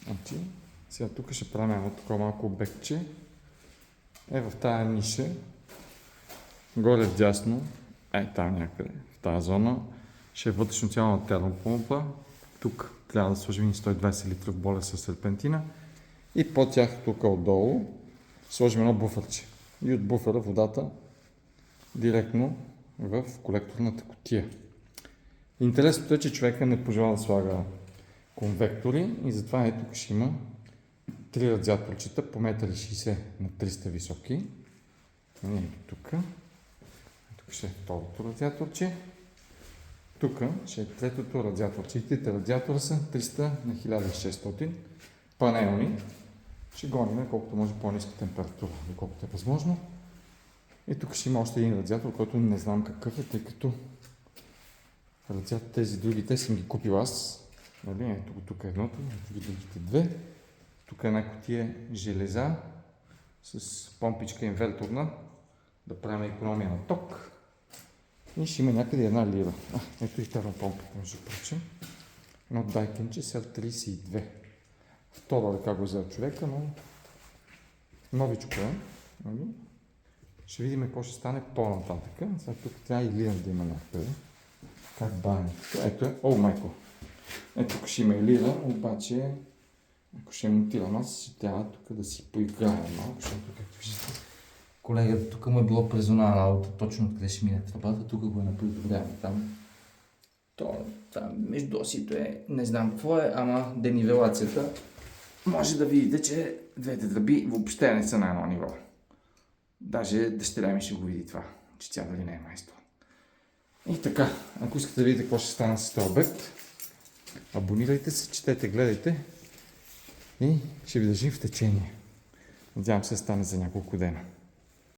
Значи, сега тук ще правим едно такова малко обектче. В тая ниша, горе вдясно, там някъде, в тази зона, ще е вътрешно цяло на термопомпа. Тук трябва да сложим 120 литров болер с серпентина. И по тях тук отдолу сложим едно буферче. И от буфера водата директно в колекторната кутия. Интересното е, че човека не пожела да слага конвектори и затова тук ще има 3 радиаторчета по 1,60 м на 300 високи. Тук. Тук ще е второто радиаторче. Тук ще е третото радиаторче. И трите радиатора са 300 на 1600 панелни. Ще гоним колкото може по-ниска температура, доколкото е възможно. И тук ще има още един радиатор, който не знам какъв е, тъй като тези другите съм ги купил аз. Нали? Тук е едното, другите две. Тук е една кутия железа с помпичка инверторна, да правим икономия на ток. И ще има някъде една лира. Ето и термопомпата, между прочим. Едно Дайкенче SR32. Втора ръка го взел човека, но новичко е. Ще видим какво ще стане по-нататък. Сега тук трябва и лира да има някъде. Как бавим? Ето е. О, майко! Ето тук ще има и лира, обаче ако ще монтирам аз, ще трябва тук да си поиграя малко, защото както виждате, колегата тук му е било презона работа, точно откъде ще мине тръбата, тук го е направил време там. Там между осито е, не знам какво е, ама денивелацията може да видите, че двете тръби въобще не са на едно ниво. Даже дъщеря ми ще го види това, че тя дали не е майстор. И така, ако искате да видите какво ще стане с този обект, абонирайте се, четете, гледайте и ще ви държим в течение. Надявам се да стане за няколко дена.